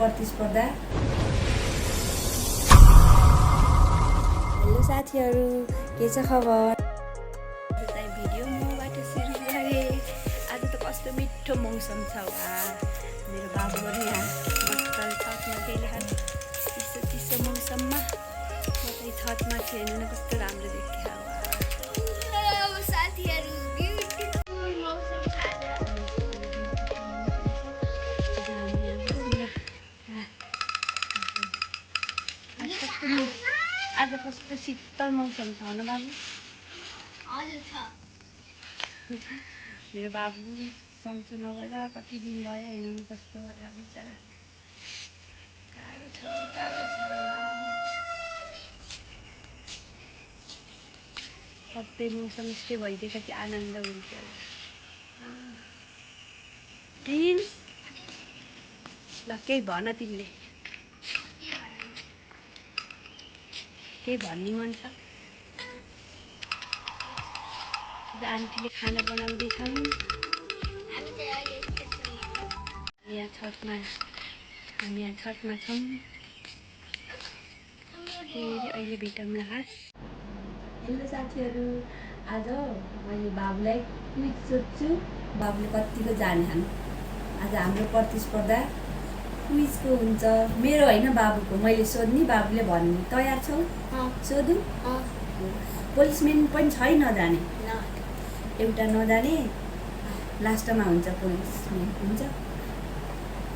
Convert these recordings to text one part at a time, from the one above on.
प्रतिस्पर्धा। हेलो साथीहरू, के छ खबर? चाहिँ भिडियो मबाट सुरु गरेँ। आज त कस्तो मिठो मौसम छ। मेरो बाबुहरू यहाँ मजाले छतमा खेलिरहेको चिसो मौसममा म चाहिँ छतमा खेल्नु कस्तो राम्रो देखियो। साथीहरू ब्युटिफुल मौसम आज कस्तो शीतल मौसम छ न बाबु? हजुर छ। मेरो बाबु सन्चो नभएर कति दिन भयो हेर्नु कस्तो गरेर बिचरा गाह्रो छ। सबै मौसम यस्तै भइदिएका चाहिँ आनन्द हुन्छ। प्रिन्स ल केही भन, तिमीले केही भन्ने मन छ? आन्टीले खाना बनाउँदैछन्। हामी यहाँ छतमा छौँ। फेरि अहिले भेटौँ न खास। हेलो साथीहरू, आज मैले बाबुलाई क्विज सोध्छु, बाबुले कतिको जान्छन्। आज हाम्रो प्रतिस्पर्धा क्विजको हुन्छ, मेरो होइन बाबुको। मैले सोध्ने, बाबुले भन्ने। तयार छौ? सोधौँ? पुलिसमेन पनि छै नजाने, एउटा नजाने लास्टमा हुन्छ पुलिसमेन। हुन्छ?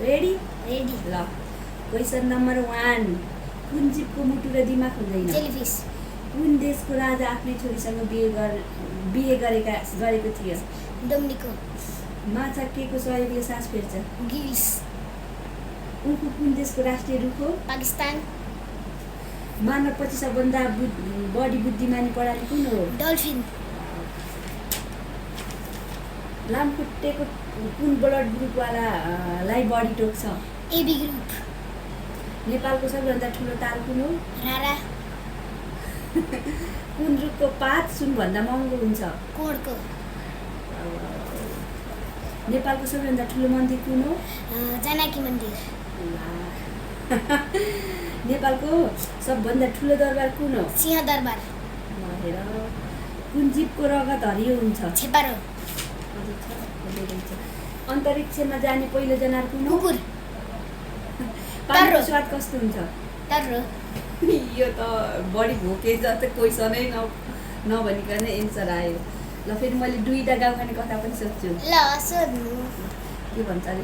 रेडी? रेडी। ल, क्वेसन नम्बर 1। कुन जीवको मुटु र दिमाग हुँदैन? जेलीफिस। कुन देशको राजा आफ्नै छोरीसँग बिहे गरेको थियो? डोमिनिको। माछा केको सहयोगले सास फेर्छ? गिल्स। उखु कुन देशको राष्ट्रिय रुख हो? पाकिस्तान। मानवपछि सबभन्दा बढी बुद्धिमानी प्रणाली कुन हो? डल्फिन। लामखुट्टेको कुन ब्लड ग्रुपवालालाई बढी टोक्छ? AB group. नेपालको सबैभन्दा ठुलो ताल कुन हो? रारा। कुन रुखको पात सुनभन्दा महँगो हुन्छ? कोडको। नेपालको सबैभन्दा ठुलो मन्दिर कुन हो? जानकी मन्दिर। नेपालको सबभन्दा ठुलो दरबार कुन हो? सिंहदरबार। हेर, कुन जीवको रगत हरियो हुन्छ? छेपारो। अन्तरिक्षमा जाने पहिलो जनावर कुन हो? कुकुर। पानीको स्वाद कस्तो हुन्छ? तर्रो। यो त बढी भोके जस्तो क्वेसनै नभनिकन एन्सर आयो। ल, फेरि मैले दुईवटा गाउँ खाने कथा पनि सोध्छु। ल सोध्नु। के भन्छ अरे?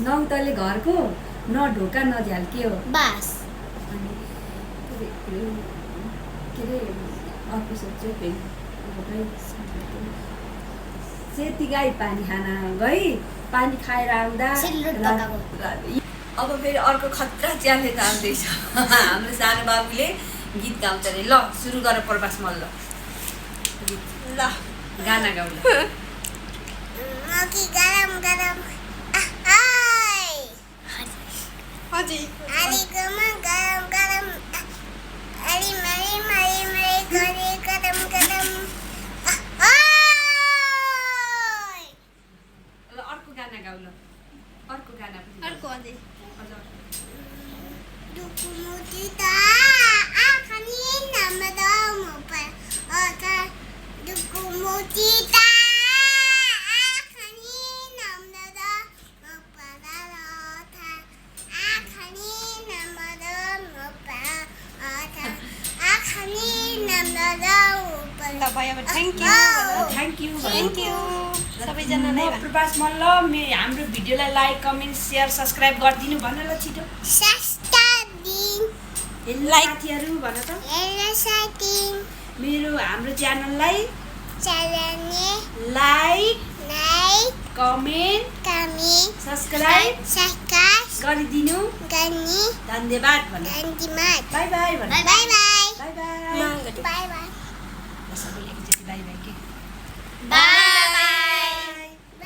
नौ तले घरको न ढोका न झ्याल के हो? बास। अनि के अरे अर्को सोध्छु फेरि। सेती गाई पानी खान गई, पानी खाएर आउँदा। अब फेरि अर्को खतरा च्यालेन्ज आउँदैछ। हाम्रो सानो बाबुले गीत गाउँछ अरे। ल, सुरु गर प्रभास मल्ल। ल, गाना गाउँ। गरम गरम हजुर गरम गरम अरे मरे मरे मरे गरे गरम गरम ल, अर्को गाना गाउँ। ल, अर्को गाना पनि अर्को अझै दुकुमुटी ता आखनी नमदा मोपा अता दुकुमुटी ता आखनी नमदा मोपा दाता आखनी नमदा मोपा अता आखनी नमदा मोपा। ल भयो, थ्याङ्क यू। थ्याङ्क यू सबैजनालाई म प्रभास मल्ल। हाम्रो भिडियोलाई लाइक, कमेन्ट, सेयर, सब्सक्राइब गरिदिनु भन। ल, छिटो। लाइक। साथीहरू भन त। हेलो साथी, मेरो हाम्रो च्यानललाई चलाउने लाइक, कमेन्ट, सब्सक्राइब गरिदिनु गर्ने धन्यवाद भन। धन्यवाद। बाई बाई भन। By by by by. By by सबैले एकचोटि बाई बाई के। बाई।